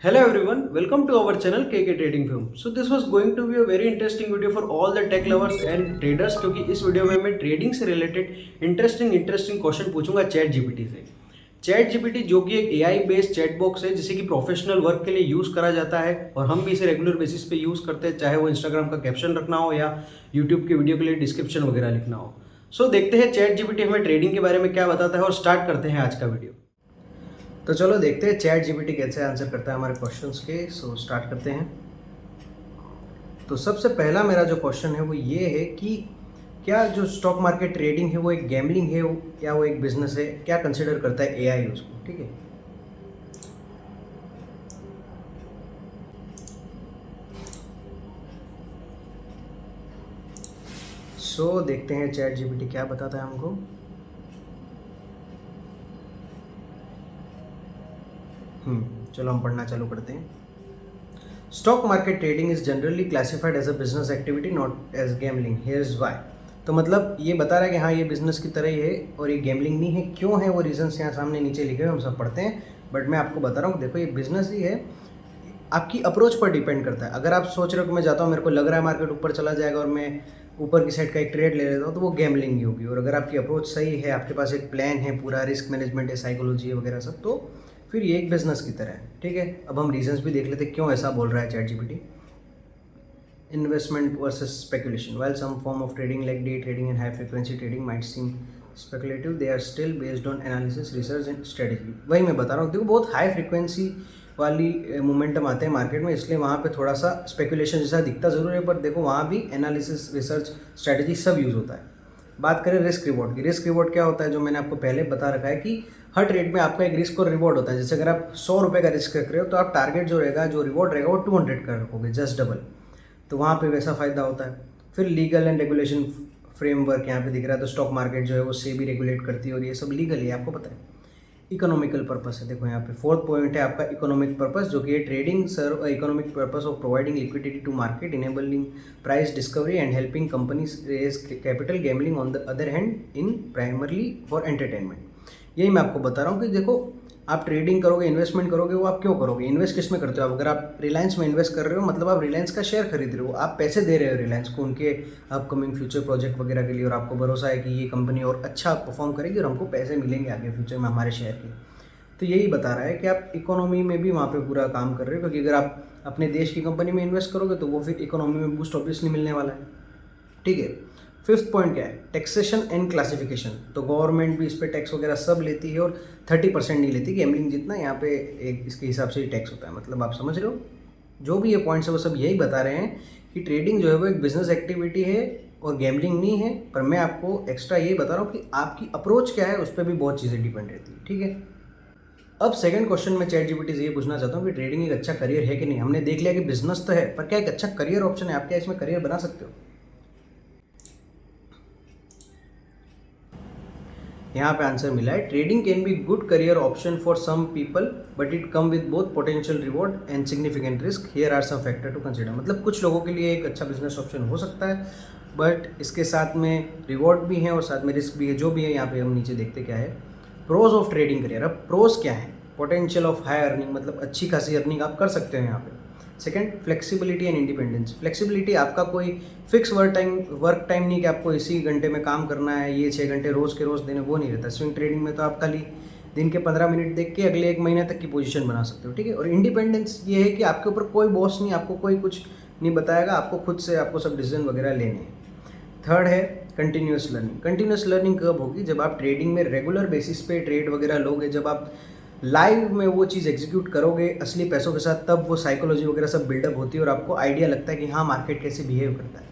Hello everyone, welcome to our channel KK Trading Firm. So this was going to be a very interesting video for all the tech lovers and traders क्योंकि इस video में मैं trading से related interesting question पूछूंगा chat GPT से। Chat GPT जो कि एक एआई बेस्ड चैट बॉक्स है जिसे कि प्रोफेशनल वर्क के लिए यूज़ करा जाता है और हम भी इसे रेगुलर बेसिस पे यूज़ करते हैं, चाहे वो इंस्टाग्राम का कैप्शन रखना हो या यूट्यूब के वीडियो के लिए डिस्क्रिप्शन वगैरह लिखना हो। सो देखते हैं चैट जीपीटी हमें ट्रेडिंग के बारे में क्या बताता है और स्टार्ट करते हैं आज का वीडियो। तो चलो देखते हैं चैट जीपीटी कैसे आंसर करता है हमारे क्वेश्चंस के। सो स्टार्ट करते हैं। तो सबसे पहला मेरा जो क्वेश्चन है वो ये है कि क्या जो स्टॉक मार्केट ट्रेडिंग है वो एक गैम्बलिंग है क्या वो एक बिजनेस है, क्या कंसिडर करता है एआई उसको। ठीक है, सो देखते हैं चैट जीपीटी क्या बताता है हमको। चलो हम पढ़ना चालू करते हैं। Stock market trading is generally classified as a business activity not as gambling, here is why. तो मतलब ये बता रहा है कि हाँ ये बिजनेस की तरह ही है और ये गैम्बलिंग नहीं है। क्यों है वो रीजंस यहाँ सामने नीचे लिखे हुए हम सब पढ़ते हैं, बट मैं आपको बता रहा हूँ देखो ये बिजनेस ही है, आपकी अप्रोच पर डिपेंड करता है। अगर आप सोच रहे हो कि मैं जाता हूँ, मेरे को लग रहा है मार्केट ऊपर चला जाएगा और मैं ऊपर की साइड का एक ट्रेड ले लेता हूँ, तो वो गैम्बलिंग ही होगी। और अगर आपकी अप्रोच सही है, आपके पास एक प्लान है, पूरा रिस्क मैनेजमेंट है, साइकोलॉजी है वगैरह सब, तो फिर ये एक बिजनेस की तरह है। ठीक है, अब हम रीजंस भी देख लेते क्यों ऐसा बोल रहा है chat GPT. Investment versus speculation, while some form of trading like day trading and high frequency trading might seem speculative, they are still based on analysis, research and strategy। वही मैं बता रहा हूँ, देखो बहुत हाई फ्रीक्वेंसी वाली momentum आते हैं मार्केट में, इसलिए वहाँ पे थोड़ा सा स्पेकुलेशन जैसा दिखता ज़रूर है, पर देखो वहाँ भी एनालिसिस, रिसर्च, स्ट्रेटेजी सब यूज़ होता है। बात करें रिस्क रिवॉर्ड की, रिस्क रिवॉर्ड क्या होता है, जो मैंने आपको पहले बता रखा है कि हर ट्रेड में आपका एक रिस्क और रिवॉर्ड होता है। जैसे अगर आप 100 रुपये का रिस्क रख रहे हो तो आप टारगेट जो रहेगा, जो रिवॉर्ड रहेगा वो 200 का रखोगे, जस्ट डबल। तो वहाँ पे वैसा फ़ायदा होता है। फिर लीगल एंड रेगुलेशन फ्रेमवर्क यहाँ पे दिख रहा है, तो स्टॉक मार्केट जो है वो सेबी रेगुलेट करती है और ये सब लीगल है, आपको पता है। इकोनॉमिकल पर्पस है, देखो यहाँ पे फोर्थ पॉइंट है आपका इकोनॉमिक पर्पस, जो कि trading serve economic purpose of providing liquidity to market, enabling price discovery and helping companies raise capital, gambling on the other hand in primarily for entertainment. यही मैं आपको बता रहा हूँ कि देखो आप ट्रेडिंग करोगे, इन्वेस्टमेंट करोगे, वो आप क्यों करोगे, इन्वेस्ट किस में करते हो आप। अगर आप रिलायंस में इन्वेस्ट कर रहे हो मतलब आप रिलायंस का शेयर खरीद रहे हो, आप पैसे दे रहे हो रिलायंस को उनके अपकमिंग फ्यूचर प्रोजेक्ट वगैरह के लिए, और आपको भरोसा है कि ये कंपनी और अच्छा परफॉर्म करेगी और हमको पैसे मिलेंगे आगे फ्यूचर में हमारे शेयर के। तो यही बता रहा है कि आप इकोनॉमी में भी वहाँ पे पूरा काम कर रहे हो, क्योंकि अगर आप अपने देश की कंपनी में इन्वेस्ट करोगे तो वो फिर इकोनॉमी में बूस्ट ऑब्वियसली मिलने वाला है। ठीक है, फिफ्थ पॉइंट क्या है, टैक्सेशन एंड क्लासिफिकेशन। तो गवर्नमेंट भी इस पर टैक्स वगैरह सब लेती है और 30% नहीं लेती, गैम्बलिंग जितना यहाँ पे एक इसके हिसाब से ही टैक्स होता है। मतलब आप समझ रहे हो, जो भी ये पॉइंट्स है वो सब यही बता रहे हैं कि ट्रेडिंग जो है वो एक बिजनेस एक्टिविटी है और गैम्बलिंग नहीं है। पर मैं आपको एक्स्ट्रा यही बता रहा हूँ कि आपकी अप्रोच क्या है, उस पर भी बहुत चीज़ें डिपेंड रहती है। ठीक है, अब सेकंड क्वेश्चन में चैट जीपीटी से ये पूछना चाहता हूँ कि ट्रेडिंग एक अच्छा करियर है कि नहीं। हमने देख लिया कि बिजनेस तो है, पर क्या एक अच्छा करियर ऑप्शन है, आप क्या इसमें करियर बना सकते हो। यहाँ पे आंसर मिला है, trading can be good career option for some people but it come with both potential reward and significant risk, here are some factor to consider. मतलब कुछ लोगों के लिए एक अच्छा बिजनेस ऑप्शन हो सकता है, बट इसके साथ में रिवॉर्ड भी है और साथ में रिस्क भी है। जो भी है यहाँ पे हम नीचे देखते क्या है, प्रोज ऑफ ट्रेडिंग करियर। अब प्रोज क्या है, पोटेंशियल ऑफ हाई अर्निंग, मतलब अच्छी खासी अर्निंग आप कर सकते हो यहाँ पे। Second, flexibility and independence. Flexibility, आपका कोई फिक्स वर्क टाइम नहीं कि आपको इसी घंटे में काम करना है, ये 6 घंटे रोज़ के रोज़ देने, वो नहीं रहता। स्विंग ट्रेडिंग में तो आप खाली दिन के 15 मिनट देख के अगले 1 महीने तक की पोजीशन बना सकते हो। ठीक है, और इंडिपेंडेंस ये है कि आपके ऊपर कोई बॉस नहीं, आपको कोई कुछ नहीं बताएगा, आपको खुद से आपको सब डिसीजन वगैरह लेने हैं। थर्ड है कंटिन्यूस लर्निंग। कंटिन्यूस लर्निंग कब होगी, जब आप ट्रेडिंग में रेगुलर बेसिस पे ट्रेड वगैरह लोगे, जब आप लाइव में वो चीज़ एग्जीक्यूट करोगे असली पैसों के साथ, तब वो साइकोलॉजी वगैरह सब बिल्डअप होती है और आपको आइडिया लगता है कि हाँ मार्केट कैसे बिहेव करता है।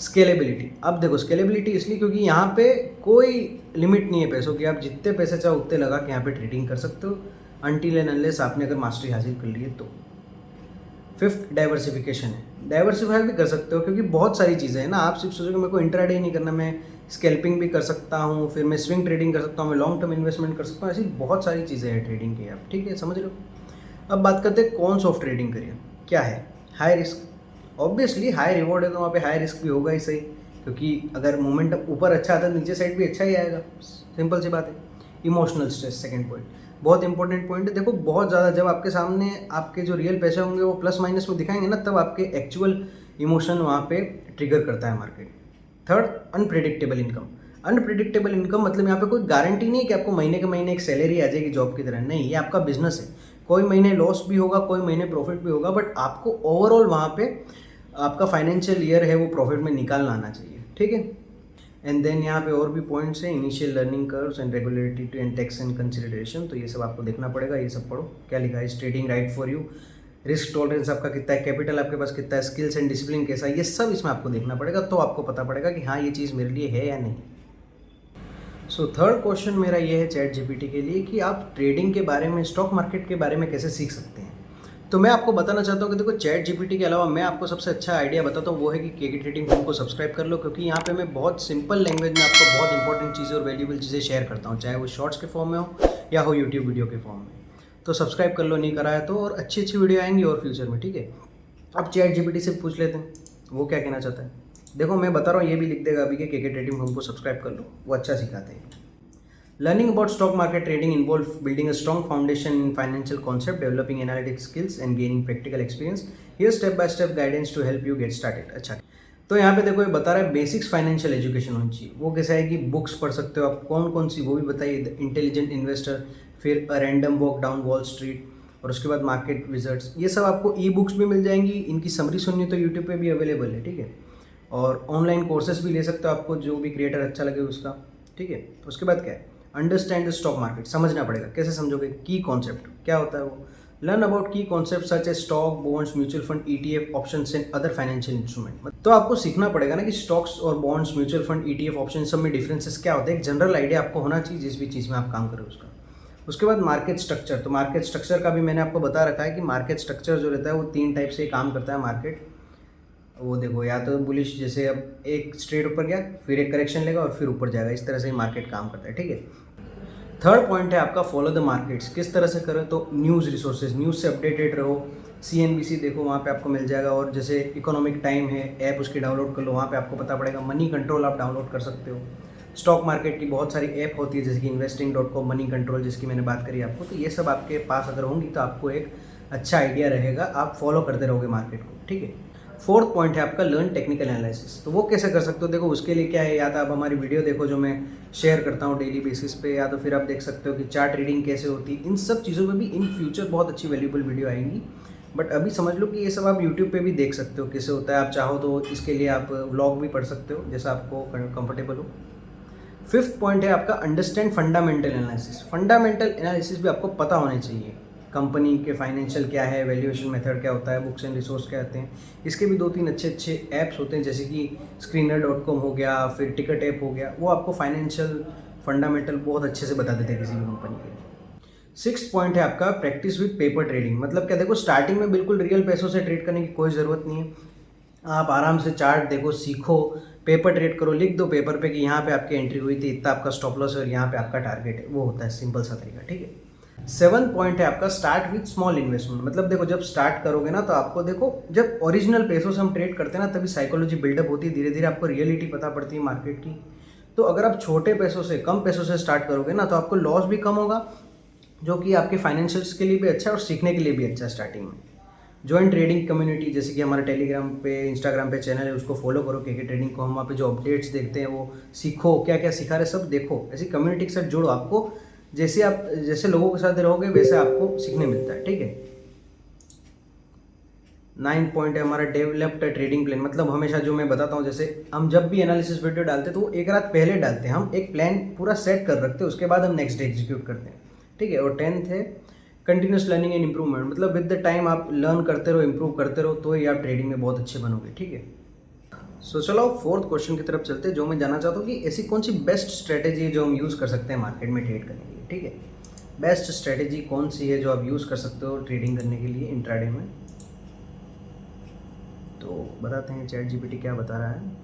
स्केलेबिलिटी, अब देखो स्केलेबिलिटी इसलिए क्योंकि यहाँ पे कोई लिमिट नहीं है पैसों की, आप जितने पैसे चाहो उतने लगा के यहाँ पे ट्रेडिंग कर सकते हो, अनटिल एंड अनलेस आपने अगर मास्टरी हासिल कर ली है तो। फिफ्थ, डाइवर्सिफिकेशन है। डाइवर्सिफाई भी कर सकते हो क्योंकि बहुत सारी चीज़ें हैं ना, आप सिर्फ सोचोगे मेरे को इंट्राडे ही नहीं करना, मैं स्कैल्पिंग भी कर सकता हूँ, फिर मैं स्विंग ट्रेडिंग कर सकता हूँ, मैं लॉन्ग टर्म इन्वेस्टमेंट कर सकता हूँ, ऐसी बहुत सारी चीज़ें हैं ट्रेडिंग की आप। ठीक है, समझ लो। अब बात करते हैं कॉन्स ऑफ ट्रेडिंग करियर क्या है। High risk, obviously high reward है तो वहाँ पे हाई रिस्क भी होगा ही सही, क्योंकि अगर मोमेंटम ऊपर अच्छा आता है नीचे साइड भी अच्छा ही आएगा, सिंपल सी बात है। Emotional stress, second point. बहुत इंपॉर्टेंट पॉइंट है। देखो बहुत ज़्यादा जब आपके सामने आपके जो रियल पैसे होंगे वो प्लस माइनस में दिखाएंगे ना, तब आपके एक्चुअल इमोशन वहाँ पे ट्रिगर करता है market. Third, unpredictable income. Unpredictable income मतलब यहाँ पे कोई गारंटी नहीं है कि आपको महीने के महीने एक सैलरी आ जाएगी जॉब की तरह, नहीं, ये आपका बिजनेस है। कोई महीने लॉस भी होगा, कोई महीने प्रॉफिट भी होगा, बट आपको ओवरऑल वहाँ पे आपका फाइनेंशियल ईयर है वो प्रॉफिट में निकालना आना चाहिए, ठीक है। एंड देन यहाँ पे और भी पॉइंट्स हैं, initial learning curves and regulatory and tax and consideration, तो ये सब आपको देखना पड़ेगा, ये सब पढ़ो। क्या लिखा है, trading right for you, risk tolerance आपका कितना है, कैपिटल आपके पास कितना है, स्किल्स एंड डिसिप्लिन कैसा है, ये सब इसमें आपको देखना पड़ेगा, तो आपको पता पड़ेगा कि हाँ ये चीज़ मेरे लिए है या नहीं। सो थर्ड क्वेश्चन मेरा ये है चैट जीपीटी के लिए कि आप ट्रेडिंग के बारे में, स्टॉक मार्केट के बारे में कैसे सीख सकते हैं। तो मैं आपको बताना चाहता हूँ कि देखो चैट जीपीटी के अलावा मैं आपको सबसे अच्छा आइडिया बताता हूँ, वो है कि केके ट्रेडिंग फॉर्म को सब्सक्राइब कर लो, क्योंकि यहाँ पे मैं बहुत सिंपल लैंग्वेज में आपको बहुत इंपॉर्टेंट चीज़ें और वैल्यूबल चीज़ें शेयर करता हूँ, चाहे वो शॉर्ट्स के फॉर्म में हो या हो यूट्यूब वीडियो के फॉर्म में। तो सब्सक्राइब कर लो नहीं करा है तो, और अच्छी अच्छी वीडियो आएंगी और फ्यूचर में, ठीक है। अब चैट जीपीटी से पूछ लेते हैं वो क्या कहना चाहता है। देखो मैं बता रहा हूँ, ये भी लिख देगा अभी कि केके ट्रेडिंग फॉर्म को सब्सक्राइब कर लो, वो अच्छा सिखाते हैं। Learning about stock market trading involves building a strong foundation in financial concept, developing analytic skills and gaining practical experience. Here's step-by-step guidance to help you get started. अच्छा, तो यहाँ पे देखो ये बता रहा है बेसिक्स फाइनेंशियल एजुकेशन होनी चाहिए। वो कैसा है कि बुक्स पढ़ सकते हो आप, कौन कौन सी वो भी बताइए, इंटेलिजेंट इन्वेस्टर, फिर a random walk down wall street, और उसके बाद मार्केट विजर्ड्स, ये सब आपको ई बुक्स भी मिल जाएंगी। इनकी समरी सुननी तो यूट्यूब पे भी अवेलेबल है, ठीक है। और ऑनलाइन कोर्सेज भी ले सकते हो, आपको जो भी क्रिएटर अच्छा लगे उसका, ठीक है। उसके बाद क्या है, अंडरस्टैंड द स्टॉक मार्केट, समझना पड़ेगा। कैसे समझोगे, की कॉन्सेप्ट क्या होता है वो, लर्न अबाउट की concept such A stock, bonds, mutual fund, ETF, options and other financial instrument. तो आपको सीखना पड़ेगा ना कि स्टॉक्स और bonds, mutual fund, ETF, option सब में डिफरेंसेस क्या होते हैं, एक जनरल आइडिया आपको होना चाहिए जिस भी चीज़ में आप काम करें उसका। उसके बाद मार्केट स्ट्रक्चर, तो मार्केट स्ट्रक्चर का भी मैंने आपको बता रखा है कि मार्केट स्ट्रक्चर जो रहता है वो 3 टाइप से काम करता है मार्केट। वो देखो, या तो बुलिश, जैसे अब एक स्ट्रेट ऊपर गया फिर एक करेक्शन लेगा और फिर ऊपर जाएगा, इस तरह से मार्केट काम करता है, ठीक है। थर्ड पॉइंट है आपका फॉलो द मार्केट्स, किस तरह से करें, तो न्यूज़ रिसोर्सेज, न्यूज़ से अपडेटेड रहो। सीएनबीसी देखो, वहाँ पे आपको मिल जाएगा, और जैसे इकोनॉमिक टाइम है ऐप, उसकी डाउनलोड कर लो, वहाँ पे आपको पता पड़ेगा। मनी कंट्रोल आप डाउनलोड कर सकते हो। स्टॉक मार्केट की बहुत सारी ऐप होती है, जैसे कि investing.com, मनी कंट्रोल जिसकी मैंने बात करी आपको, तो ये सब आपके पास अगर होंगी तो आपको एक अच्छा आइडिया रहेगा, आप फॉलो करते रहोगे मार्केट को, ठीक है। फोर्थ पॉइंट है आपका लर्न टेक्निकल एनालिसिस, तो वो कैसे कर सकते हो, देखो उसके लिए क्या है, या तो आप हमारी वीडियो देखो जो मैं शेयर करता हूँ डेली बेसिस पे, या तो फिर आप देख सकते हो कि चार्ट रीडिंग कैसे होती है। इन सब चीज़ों में भी इन फ्यूचर बहुत अच्छी वैल्यूबल वीडियो आएंगी, बट अभी समझ लो कि ये सब आप यूट्यूब पे भी देख सकते हो कैसे होता है। आप चाहो तो इसके लिए आप व्लॉग भी पढ़ सकते हो, जैसा आपको कंफर्टेबल हो। फिफ्थ पॉइंट है आपका understand fundamental analysis. Fundamental analysis भी आपको पता होने चाहिए, कंपनी के फाइनेंशियल क्या है, वैल्यूएशन मेथड क्या होता है, बुक्स एंड रिसोर्स क्या होते हैं। इसके भी 2-3 अच्छे अच्छे ऐप्स होते हैं, जैसे कि screener.com हो गया, फिर टिकट ऐप हो गया, वो आपको फाइनेंशियल फंडामेंटल बहुत अच्छे से बता देते हैं किसी भी कंपनी के। सिक्स पॉइंट है आपका प्रैक्टिस विद पेपर ट्रेडिंग, मतलब क्या, देखो स्टार्टिंग में बिल्कुल रियल पैसों से ट्रेड करने की कोई ज़रूरत नहीं है। आप आराम से चार्ट देखो, सीखो, पेपर ट्रेड करो, लिख दो पेपर पे कि यहाँ पे आपकी एंट्री हुई थी, इतना आपका स्टॉप लॉस है और यहाँ पे आपका टारगेट है, वो होता है सिंपल सा तरीका, ठीक है। 7 पॉइंट है आपका स्टार्ट विथ स्मॉल इन्वेस्टमेंट, मतलब देखो जब स्टार्ट करोगे ना तो आपको देखो, जब ओरिजिनल पैसों से हम ट्रेड करते हैं ना तभी साइकोलॉजी बिल्डअप होती है, धीरे धीरे आपको रियलिटी पता पड़ती है मार्केट की। तो अगर आप छोटे पैसों से, कम पैसों से स्टार्ट करोगे ना तो आपको लॉस भी कम होगा, जो कि आपके फाइनेंशियल्स के लिए भी अच्छा है और सीखने के लिए भी अच्छा है स्टार्टिंग में। ज्वाइन ट्रेडिंग कम्युनिटी, जैसे कि हमारा टेलीग्राम पे, इंस्टाग्राम पे चैनल है, उसको फॉलो करो केके ट्रेडिंग को। हम वहाँ पे जो अपडेट्स देखते हैं वो सीखो, क्या क्या सिखा रहे सब देखो, ऐसी कम्युनिटी के साथ जुड़ो। आपको जैसे लोगों के साथ रहोगे वैसे आपको सीखने मिलता है, ठीक है। 9 पॉइंट है हमारा डेवलप्ड ट्रेडिंग प्लान, मतलब हमेशा जो मैं बताता हूँ, जैसे हम जब भी एनालिसिस वीडियो डालते हैं तो वो एक रात पहले डालते हैं, हम एक प्लान पूरा सेट कर रखते हैं, उसके बाद हम नेक्स्ट डे एग्जीक्यूट करते हैं, ठीक है। और 10th है कंटिन्यूस लर्निंग एंड इंप्रूवमेंट, मतलब विद द टाइम आप लर्न करते रहो, इंप्रूव करते रहो, तो ही आप ट्रेडिंग में बहुत अच्छे बनोगे, ठीक है। सो चलो 4th क्वेश्चन की तरफ चलते हैं, जो मैं जानना चाहता हूँ कि ऐसी कौन सी बेस्ट स्ट्रेटेजी है जो हम यूज़ कर सकते हैं मार्केट में ट्रेड करने के लिए, ठीक है। बेस्ट स्ट्रेटेजी कौन सी है जो आप यूज़ कर सकते हो ट्रेडिंग करने के लिए इंट्राडे में, तो बताते हैं चैट जीपीटी क्या बता रहा है।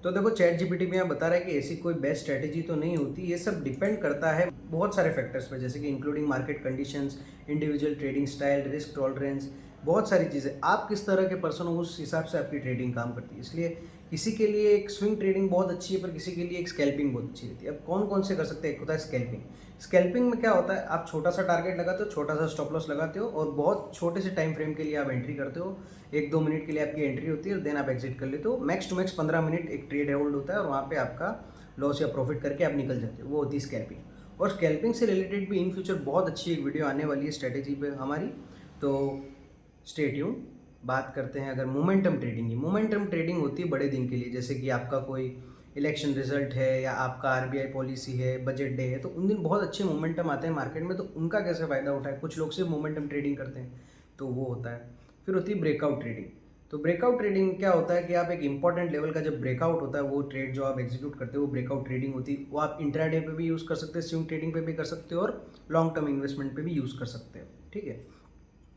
तो देखो चैट जीपीटी में यहाँ बता रहा है कि ऐसी कोई बेस्ट स्ट्रेटेजी तो नहीं होती, ये सब डिपेंड करता है बहुत सारे फैक्टर्स पे, जैसे कि including market conditions, individual trading style, risk tolerance, बहुत सारी चीज़ें। आप किस तरह के पर्सन हो उस हिसाब से आपकी ट्रेडिंग काम करती है, इसलिए किसी के लिए एक स्विंग ट्रेडिंग बहुत अच्छी है, पर किसी के लिए एक स्कैल्पिंग बहुत अच्छी रहती है। अब कौन कौन से कर सकते हैं? एक होता है स्कैल्पिंग। स्कैल्पिंग में क्या होता है, आप छोटा सा टारगेट लगाते हो, छोटा सा स्टॉप लॉस लगाते हो और बहुत छोटे से टाइम फ्रेम के लिए आप एंट्री करते हो। 1-2 मिनट के लिए आपकी एंट्री होती है और देन आप एग्जिट कर लेते हो। मैक्स टू मैक्स 15 मिनट एक ट्रेड होल्ड होता है और वहाँ पे आपका लॉस या प्रॉफिट करके आप निकल जाते हो, वो होती है स्कैल्पिंग। और स्कैल्पिंग से रिलेटेड भी इन फ्यूचर बहुत अच्छी एक वीडियो आने वाली है स्ट्रेटेजी पे हमारी, तो स्टे ट्यून। बात करते हैं अगर मोमेंटम ट्रेडिंग की। मोमेंटम ट्रेडिंग होती है बड़े दिन के लिए, जैसे कि आपका कोई इलेक्शन रिजल्ट है या आपका आरबीआई पॉलिसी है, बजट डे है, तो उन दिन बहुत अच्छे मोमेंटम आते हैं मार्केट में, तो उनका कैसे फ़ायदा उठाए। कुछ लोग सिर्फ मोमेंटम ट्रेडिंग करते हैं, तो वो होता है। फिर होती है ब्रेकआउट ट्रेडिंग। तो ब्रेकआउट ट्रेडिंग क्या होता है कि आप एक इंपॉर्टेंट लेवल का जब ब्रेकआउट होता है, वो ट्रेड जो आप एग्जीक्यूट करते हो वो ब्रेकआउट ट्रेडिंग होती है। वो आप इंट्राडे पे भी यूज़ कर सकते हैं, स्विंग ट्रेडिंग पे भी कर सकते हो और लॉन्ग टर्म इन्वेस्टमेंट पे भी यूज़ कर सकते हो, ठीक है।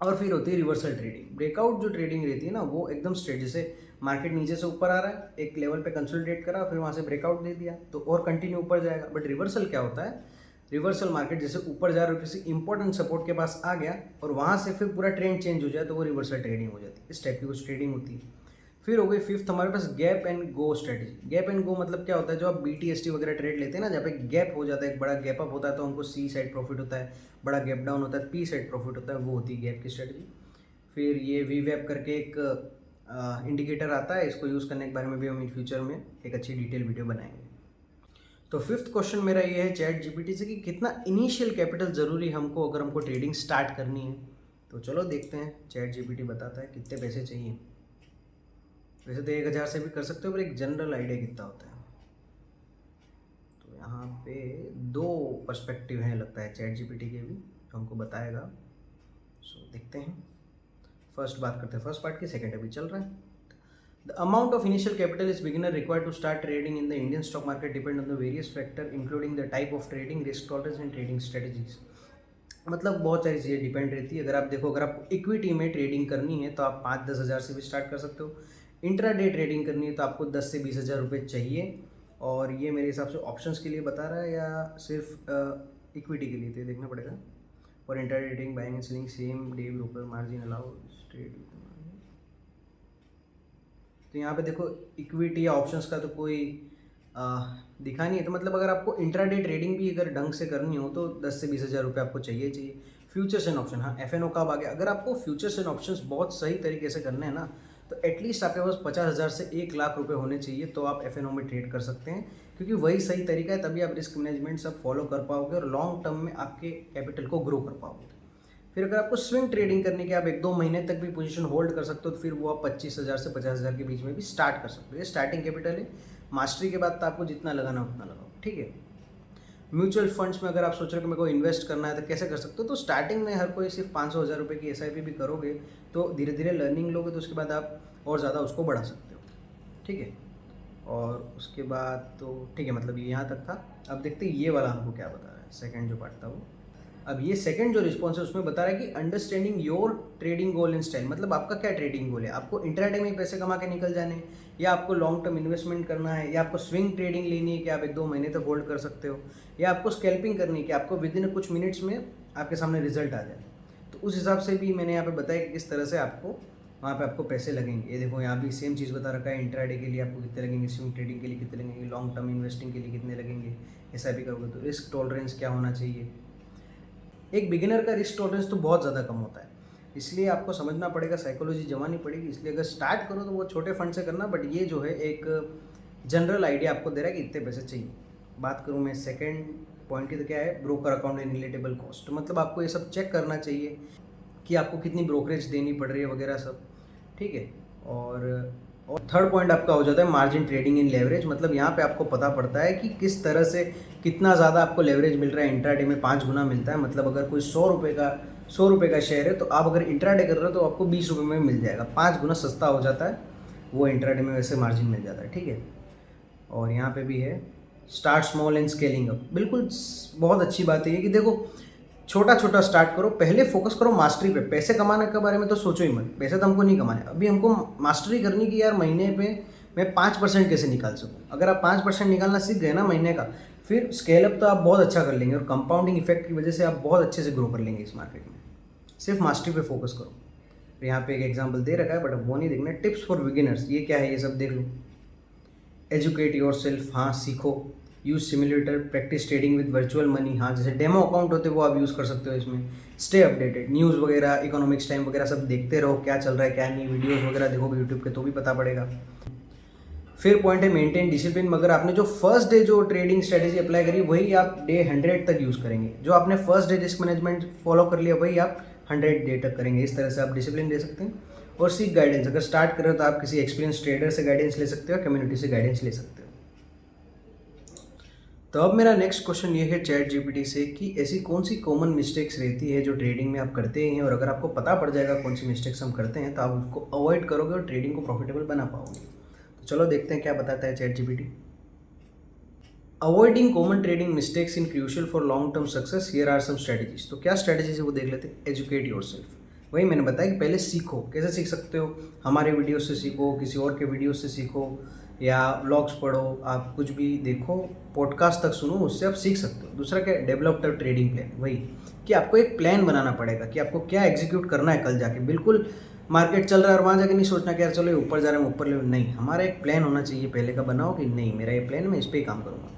और फिर होती है रिवर्सल ट्रेडिंग। ब्रेकआउट जो ट्रेडिंग रहती है ना, वो एकदम स्ट्रेट, जैसे मार्केट नीचे से ऊपर आ रहा है, एक लेवल पे कंसोलिडेट करा, फिर वहाँ से ब्रेकआउट दे दिया तो और कंटिन्यू ऊपर जाएगा। बट रिवर्सल क्या होता है, रिवर्सल मार्केट जैसे ऊपर जा रहा है, किसी इंपॉर्टेंट सपोर्ट के पास आ गया और वहाँ से फिर पूरा ट्रेंड चेंज हो जाए, तो वो रिवर्सल ट्रेडिंग हो जाती है। इस टाइप की कुछ ट्रेडिंग होती है। फिर हो गई फिफ्थ हमारे पास gap and go strategy. Gap and go मतलब क्या होता है, जो आप BTST वगैरह ट्रेड लेते हैं ना, जहाँ पे गैप हो जाता है, एक बड़ा गैप अप होता है तो हमको C साइड प्रॉफिट होता है, बड़ा गैप डाउन होता है P साइड प्रॉफिट होता है, वो होती है गैप की स्ट्रेटजी। फिर ये VWAP करके एक इंडिकेटर आता है, इसको यूज़ करने के बारे में भी हम इन फ्यूचर में एक अच्छी डिटेल वीडियो बनाएंगे। तो फिफ्थ क्वेश्चन मेरा ये है चैट GPT से कि कितना इनिशियल कैपिटल ज़रूरी हमको अगर हमको ट्रेडिंग स्टार्ट करनी है। तो चलो देखते हैं चैट GPT बताता है कितने पैसे चाहिए। वैसे तो 1000 से भी कर सकते हो, पर एक जनरल आइडिया कितना होता है। तो यहाँ पे 2 पर्सपेक्टिव हैं लगता है चैट GPT के भी, जो हमको बताएगा। सो देखते हैं। फर्स्ट बात करते हैं फर्स्ट पार्ट की, सेकंड अभी चल रहा है। The amount of initial capital is beginner required to start trading in the Indian stock market depend on the various factor including the type of trading, risk tolerance and trading strategies. मतलब बहुत सारी चीज़ें depend रहती है। अगर आप देखो, अगर आपको इक्विटी में ट्रेडिंग करनी है तो आप 5-10 हज़ार से भी स्टार्ट कर सकते हो। इंट्राडे ट्रेडिंग करनी है तो आपको 10 से 20 हज़ार रुपये चाहिए। और ये मेरे हिसाब से ऑप्शंस के लिए बता रहा है या सिर्फ इक्विटी के लिए, तो ये देखना पड़ेगा। For intraday trading buying and selling same day broker margin allow trade. तो यहाँ पे देखो इक्विटी या ऑप्शंस का तो कोई दिखा नहीं है। तो मतलब अगर आपको इंट्राडे ट्रेडिंग भी अगर ढंग से करनी हो तो 10 से 20 हज़ार रुपये आपको चाहिए। फ्यूचर्स एंड ऑप्शन, हाँ FNO कब आ गया। अगर आपको फ्यूचर्स एंड ऑप्शंस बहुत सही तरीके से करने हैं ना, तो एटलीस्ट आपके पास 50 हज़ार से 1 लाख रुपए होने चाहिए, तो आप FNO में ट्रेड कर सकते हैं, क्योंकि वही सही तरीका है। तभी आप रिस्क मैनेजमेंट सब फॉलो कर पाओगे और लॉन्ग टर्म में आपके कैपिटल को ग्रो कर पाओगे। फिर अगर आपको स्विंग ट्रेडिंग करने के, आप 1-2 महीने तक भी पोजीशन होल्ड कर सकते हो, तो फिर वो आप 25 हज़ार से 50 हज़ार के बीच में भी स्टार्ट कर सकते हो। ये स्टार्टिंग कैपिटल है। मास्टरी के बाद तो आपको जितना लगाना उतना लगाओ, ठीक है। म्यूचुअल फंड्स में अगर आप सोच रहे हो कि मेरे को इन्वेस्ट करना है तो कैसे कर सकते हो, तो स्टार्टिंग में हर कोई सिर्फ 500 हज़ार रुपये की SIP भी करोगे तो धीरे धीरे लर्निंग लोगे, तो उसके बाद आप और ज़्यादा उसको बढ़ा सकते हो, ठीक है। और उसके बाद तो ठीक है, मतलब ये यहाँ तक था। अब देखते हैं ये वाला हमको क्या बता रहा है, सेकंड जो पार्ट था वो। अब ये सेकंड जो रिस्पॉन्स है उसमें बता रहा है कि understanding your trading goal and style. मतलब आपका क्या ट्रेडिंग गोल है, आपको इंट्राडे में पैसे कमा के निकल जाने, या आपको लॉन्ग टर्म इन्वेस्टमेंट करना है, या आपको स्विंग ट्रेडिंग लेनी है कि आप 1-2 महीने तक होल्ड कर सकते हो, या आपको स्कैल्पिंग करनी है कि आपको विद इन कुछ मिनट्स में आपके सामने रिजल्ट आ जाए। तो उस हिसाब से भी मैंने यहाँ पे बताया कि किस तरह से आपको वहाँ पे आपको पैसे लगेंगे। ये देखो यहाँ भी सेम चीज़ बता रखा है, इंट्राडे के लिए आपको कितने लगेंगे, स्विंग ट्रेडिंग के लिए कितने लगेंगे, लॉन्ग टर्म इन्वेस्टिंग के लिए कितने लगेंगे, SIP करोगे तो रिस्क टॉलरेंस क्या होना चाहिए। एक बिगिनर का रिस्क टॉलरेंस तो बहुत ज़्यादा कम होता है, इसलिए आपको समझना पड़ेगा, साइकोलॉजी जमानी पड़ेगी। इसलिए अगर स्टार्ट करो तो वो छोटे फंड से करना, बट ये जो है एक जनरल आइडिया आपको दे रहा है कि इतने पैसे चाहिए। बात करूँ मैं सेकंड पॉइंट की, तो क्या है, broker account and relatable cost. मतलब आपको ये सब चेक करना चाहिए कि आपको कितनी ब्रोकरेज देनी पड़ रही है वगैरह सब, ठीक है। और थर्ड पॉइंट आपका हो जाता है मार्जिन ट्रेडिंग इन लेवरेज। मतलब यहाँ पे आपको पता पड़ता है कि किस तरह से कितना ज़्यादा आपको लेवरेज मिल रहा है। इंट्राडे में 5 गुना मिलता है। मतलब अगर कोई 100 रुपये का शेयर है, तो आप अगर इंट्राडे कर रहे हो तो आपको 20 रुपये में मिल जाएगा, 5 गुना सस्ता हो जाता है वो इंट्राडे में, वैसे मार्जिन मिल जाता है, ठीक है। और यहाँ पे भी है start small and scaling up. बिल्कुल बहुत अच्छी बात है कि देखो छोटा छोटा स्टार्ट करो, पहले फोकस करो मास्टरी पे। पैसे कमाने के बारे में तो सोचो ही मत, पैसे तो हमको नहीं कमाने, अभी हमको मास्टरी करनी कि यार महीने पे मैं 5% कैसे निकाल सकूँ। अगर आप 5% निकालना सीख गए ना महीने का, फिर स्केल अप तो आप बहुत अच्छा कर लेंगे और कंपाउंडिंग इफेक्ट की वजह से आप बहुत अच्छे से ग्रो कर लेंगे इस मार्केट में। सिर्फ मास्टरी पे फोकस करो। यहाँ पे एक एग्जाम्पल दे रखा है, बट वो नहीं देखना। टिप्स फॉर बिगिनर्स, ये क्या है, ये सब देख लो। एजुकेट योर सेल्फ, हाँ सीखो। Use simulator, practice trading with virtual money, हाँ जैसे डेमो अकाउंट होते हैं वो आप यूज़ कर सकते हो इसमें। स्टे अपडेटेड, न्यूज़ वगैरह, इकोनॉमिक्स टाइम वगैरह सब देखते रहो, क्या चल रहा है क्या नहीं, वीडियोस वगैरह देखोगे यूट्यूब के तो भी पता पड़ेगा। फिर पॉइंट है मेंटेन डिसिप्लिन, मगर आपने जो फर्स्ट डे जो ट्रेडिंग स्ट्रेटेजी अप्लाई करी वही आप डे 100 तक यूज़ करेंगे। जो आपने first day risk management follow कर लिया वही आप 100 डे तक करेंगे। इस तरह से आप डिसिप्लिन दे सकते हैं। और सीख गाइडेंस, अगर स्टार्ट करें तो आप किसी एक्सपीरियंस ट्रेडर से गाइडेंस ले सकते हो, कम्युनिटी से गाइडेंस ले सकते हो। तो अब मेरा नेक्स्ट क्वेश्चन ये है चैट जीपीटी से कि ऐसी कौन सी कॉमन मिस्टेक्स रहती है जो ट्रेडिंग में आप करते हैं, और अगर आपको पता पड़ जाएगा कौन सी मिस्टेक्स हम करते हैं तो आप उसको अवॉइड करोगे और ट्रेडिंग को प्रॉफिटेबल बना पाओगे। तो चलो देखते हैं क्या बताता है chat GPT. Avoiding common trading mistakes in crucial for long term success, here are some strategies. तो क्या स्ट्रेटजीज है वो देख लेते हैं। एजुकेट योरसेल्फ, वही मैंने बताया कि पहले सीखो। कैसे सीख सकते हो, हमारे वीडियो से सीखो, किसी और के वीडियो से सीखो, या व्लॉग्स पढ़ो, आप कुछ भी देखो, पॉडकास्ट तक सुनो, उससे आप सीख सकते हो। दूसरा क्या, डेवलप द ट्रेडिंग प्लान, वही कि आपको एक प्लान बनाना पड़ेगा कि आपको क्या एग्जीक्यूट करना है कल जाके। बिल्कुल मार्केट चल रहा है और वहाँ जाके नहीं सोचना कि यार चलो ये ऊपर जा रहा है मैं ऊपर ले, नहीं, हमारा एक प्लान होना चाहिए पहले का बनाओ कि नहीं मेरा ये प्लान है मैं इस पर ही काम करूँगा।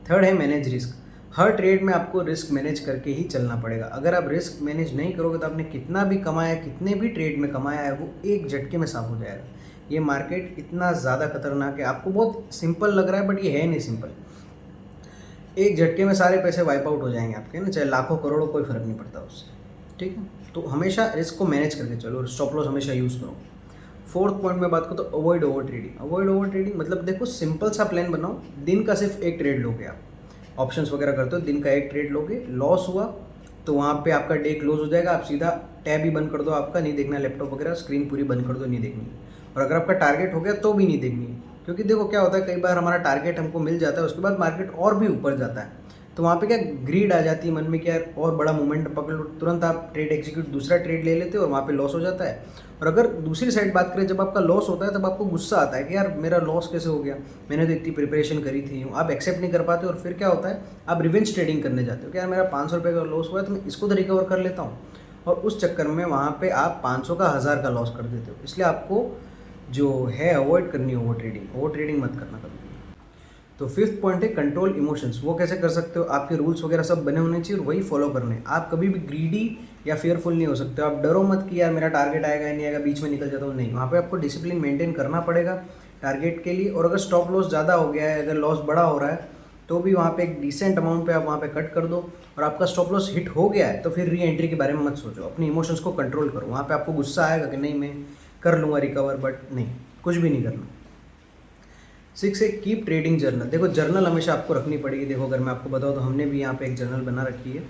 थर्ड है मैनेज रिस्क, हर ट्रेड में आपको रिस्क मैनेज करके ही चलना पड़ेगा। अगर आप रिस्क मैनेज नहीं करोगे तो आपने कितना भी कमाया, कितने भी ट्रेड में कमाया है वो एक झटके में साफ हो जाएगा। ये मार्केट इतना ज़्यादा खतरनाक है, आपको बहुत सिंपल लग रहा है बट ये है नहीं सिंपल। एक झटके में सारे पैसे वाइप आउट हो जाएंगे आपके ना, चाहे लाखों करोड़ों, कोई फ़र्क नहीं पड़ता उससे। ठीक है, तो हमेशा रिस्क को मैनेज करके चलो, स्टॉप लॉस हमेशा यूज़ करो। फोर्थ पॉइंट में बात करूँ तो avoid over trading. Avoid over trading मतलब देखो सिंपल सा प्लान बनाओ, दिन का सिर्फ एक ट्रेड लोगे आप, ऑप्शंस वगैरह करते हो, दिन का एक ट्रेड लोगे, लॉस हुआ तो वहाँ पे आपका डे क्लोज हो जाएगा, आप सीधा टैब ही बंद कर दो, आपका नहीं देखना लैपटॉप वगैरह, स्क्रीन पूरी बंद कर दो, नहीं देखनी। और अगर आपका टारगेट हो गया तो भी नहीं देखनी है, क्योंकि देखो क्या होता है कई बार हमारा टारगेट हमको मिल जाता है उसके बाद मार्केट और भी ऊपर जाता है, तो वहाँ पे क्या ग्रीड आ जाती है मन में कि यार और बड़ा मूवमेंट पकड़ लो, तुरंत आप ट्रेड एग्जीक्यूट दूसरा ट्रेड ले लेते हो और वहाँ पे लॉस हो जाता है। और अगर दूसरी साइड बात करें, जब आपका लॉस होता है तब आपको गुस्सा आता है कि यार मेरा लॉस कैसे हो गया, मैंने तो इतनी प्रिपरेशन करी थी, आप एक्सेप्ट नहीं कर पाते और फिर क्या होता है आप रिवेंज ट्रेडिंग करने जाते हो कि यार मेरा 500 रुपये का लॉस हुआ है तो मैं इसको तो रिकवर कर लेता हूँ, और उस चक्कर में वहाँ पे आप 500 का 1000 का लॉस कर देते हो। इसलिए आपको जो है अवॉइड करनी है ओवर ट्रेडिंग मत करना कभी। तो फिफ्थ पॉइंट है कंट्रोल इमोशंस। वो कैसे कर सकते हो, आपके रूल्स वगैरह सब बने होने चाहिए और वही फॉलो करने। आप कभी भी ग्रीडी या फेयरफुल नहीं हो सकते। आप डरो मत कि यार मेरा टारगेट आएगा या नहीं आएगा, बीच में निकल जाता हूँ, नहीं, वहाँ पे आपको डिसिप्लिन मेंटेन करना पड़ेगा टारगेट के लिए। और अगर स्टॉप लॉस ज़्यादा हो गया है, अगर लॉस बड़ा हो रहा है तो भी वहाँ पे एक डिसेंट अमाउंट पे आप वहाँ पे कट कर दो। और आपका स्टॉप लॉस हिट हो गया है तो फिर री एंट्री के बारे में मत सोचो, अपने इमोशंस को कंट्रोल करो। वहाँ पे आपको गुस्सा आएगा कि नहीं मैं कर लूँगा रिकवर, बट नहीं, कुछ भी नहीं करना। 6 है कीप ट्रेडिंग जर्नल। देखो जर्नल हमेशा आपको रखनी पड़ेगी। देखो अगर मैं आपको बताऊँ तो हमने भी यहाँ पे एक जर्नल बना रखी है।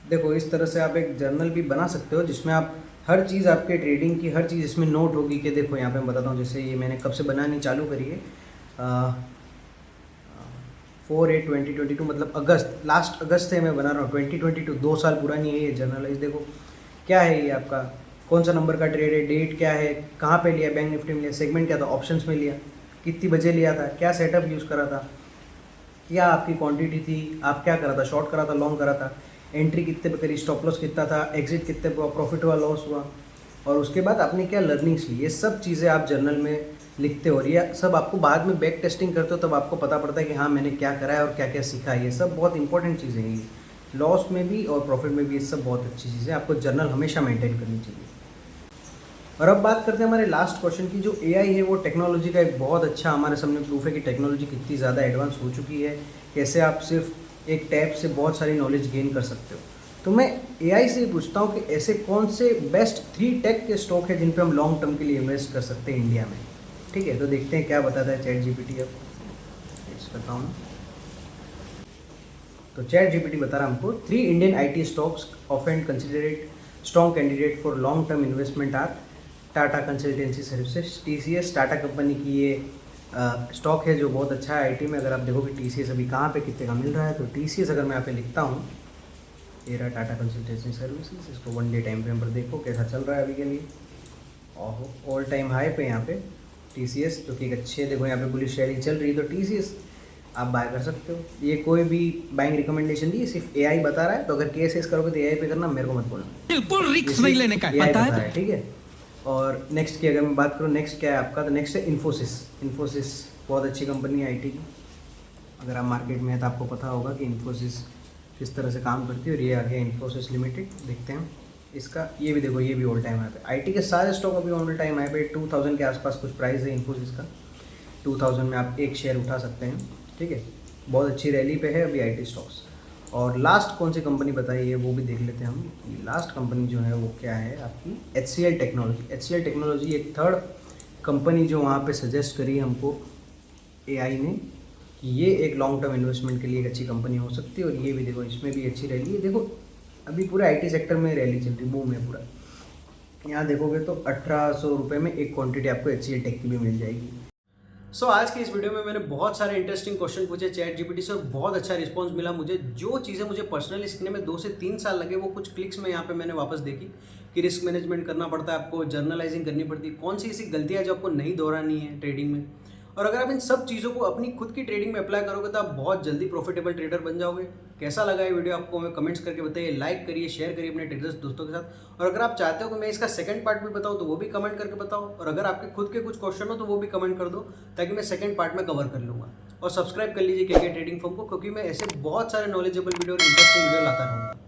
देखो इस तरह से आप एक जर्नल भी बना सकते हो जिसमें आप हर चीज़ आपके ट्रेडिंग की हर चीज़ इसमें नोट होगी। कि देखो यहाँ पे मैं बताता हूँ, जैसे ये मैंने कब से बनानी चालू करी है, 4/8/2022 मतलब अगस्त, लास्ट अगस्त से मैं बना रहा हूँ। 2022 2 साल पुरानी है ये जर्नल। देखो क्या है ये आपका, कौन सा नंबर का ट्रेड है, डेट क्या है, कहाँ पे लिया, बैंक निफ्टी में लिया, सेगमेंट क्या था, ऑप्शंस में लिया, कितनी बजे लिया था, क्या सेटअप यूज़ करा था, क्या आपकी क्वांटिटी थी, आप क्या करा था, शॉर्ट करा था, लॉन्ग करा था, एंट्री कितने पे करी, स्टॉप लॉस कितना था, एग्जिट कितने पे, प्रॉफिट हुआ, लॉस हुआ, और उसके बाद आपने क्या लर्निंग्स ली। ये सब चीज़ें आप जर्नल में लिखते हो और ये सब आपको बाद में बैक टेस्टिंग करते हो तब आपको पता पड़ता है कि हाँ मैंने क्या करा है और क्या क्या सीखा है। ये सब बहुत इंपॉर्टेंट चीज़ें हैं, ये लॉस में भी और प्रॉफिट में भी ये सब बहुत अच्छी चीज़ें, आपको जर्नल हमेशा मेंटेन करनी चाहिए। और अब बात करते हैं हमारे लास्ट क्वेश्चन की। जो एआई है वो टेक्नोलॉजी का एक बहुत अच्छा हमारे सामने प्रूफ है कि टेक्नोलॉजी कितनी ज़्यादा एडवांस हो चुकी है, कैसे आप सिर्फ एक टैब से बहुत सारी नॉलेज गेन कर सकते हो। तो मैं एआई से पूछता हूँ कि ऐसे कौन से बेस्ट 3 टेक के स्टॉक है जिन पे हम लॉन्ग टर्म के लिए इन्वेस्ट कर सकते हैं इंडिया में। ठीक है, तो देखते हैं क्या बताता है चैट जीपीटी। अब करता हूँ, तो चैट जीपीटी बता रहा है हमको 3 Indian IT stocks of and considered strong candidate for long term investment are Tata consultancy services, TCS, Tata company की ये स्टॉक है जो बहुत अच्छा है आईटी में। अगर आप देखोगे टीसीएस अभी कहाँ पे कितने का मिल रहा है, तो टीसीएस अगर मैं यहाँ पे लिखता हूँ, ये रहा टाटा कंसल्टेंसी सर्विसेज, इसको 1 डे टाइम फ्रेम पर देखो कैसा चल रहा है अभी के लिए। ऑल टाइम हाई पे यहाँ पे टीसीएस, जो कि एक अच्छे, देखो यहाँ पे बुलिश शेयरिंग चल रही है, तो टीसीएस आप बाय कर सकते हो। ये कोई भी बाइंग रिकमेंडेशन नहीं है, सिर्फ एआई बता रहा है। तो अगर केस करोगे तो एआई पे करना, मेरे को मत बोलना, बिल्कुल रिस्क नहीं लेने का पता है। ठीक है, और नेक्स्ट की अगर मैं बात करूँ, नेक्स्ट क्या है आपका, तो नेक्स्ट है इन्फोसिस। इन्फोसिस बहुत अच्छी कंपनी है आईटी की। अगर आप मार्केट में है तो आपको पता होगा कि इन्फोसिस किस तरह से काम करती है। और ये आ गया इन्फोसिस लिमिटेड, देखते हैं इसका। ये भी देखो, ये भी ऑल टाइम हाई पे। आईटी के सारे स्टॉक अभी ऑल टाइम हाई पे 2000 के आसपास कुछ प्राइस है इन्फोसिस का। 2000 में आप एक शेयर उठा सकते हैं, ठीक है। बहुत अच्छी रैली पे है अभी आईटी स्टॉक्स। और लास्ट कौन सी कंपनी बताई है वो भी देख लेते हैं हम। लास्ट कंपनी जो है वो क्या है आपकी, HCL टेक्नोलॉजी। HCL टेक्नोलॉजी एक थर्ड कंपनी जो वहाँ पे सजेस्ट करी हमको AI ने कि ये एक लॉन्ग टर्म इन्वेस्टमेंट के लिए एक अच्छी कंपनी हो सकती है। और ये भी देखो, इसमें भी अच्छी रैली है। देखो अभी पूरा आईटी सेक्टर में रैली चल रही, बूम है पूरा। यहाँ देखोगे तो 1800 रुपये में एक क्वांटिटी आपको HCL टेक की भी मिल जाएगी। आज की इस वीडियो में मैंने बहुत सारे इंटरेस्टिंग क्वेश्चन पूछे ChatGPT से और बहुत अच्छा रिस्पांस मिला मुझे। जो चीज़ें मुझे पर्सनली सीखने में 2 से 3 साल लगे, वो कुछ क्लिक्स में यहाँ पे मैंने वापस देखी कि रिस्क मैनेजमेंट करना पड़ता है आपको, जर्नलाइजिंग करनी पड़ती है, कौन सी ऐसी गलतियाँ जो आपको नहीं दोहरानी है ट्रेडिंग में। और अगर आप इन सब चीज़ों को अपनी खुद की ट्रेडिंग में अप्लाई करोगे तो आप बहुत जल्दी प्रॉफिटेबल ट्रेडर बन जाओगे। कैसा लगा ये वीडियो आपको हमें कमेंट्स करके बताइए, लाइक करिए, शेयर करिए अपने ट्रेडर्स दोस्तों के साथ। और अगर आप चाहते हो कि मैं इसका सेकंड पार्ट भी बताऊं तो वो भी कमेंट करके बताओ। और अगर आपके खुद के कुछ क्वेश्चन हो तो वो भी कमेंट कर दो, ताकि मैं सेकंड पार्ट में कवर कर लूँगा। और सब्सक्राइब कर लीजिए KK ट्रेडिंग फर्म को, क्योंकि मैं ऐसे बहुत सारे नॉलेजेबल वीडियो और इंटरेस्टिंग वीडियो लाता रहूँगा।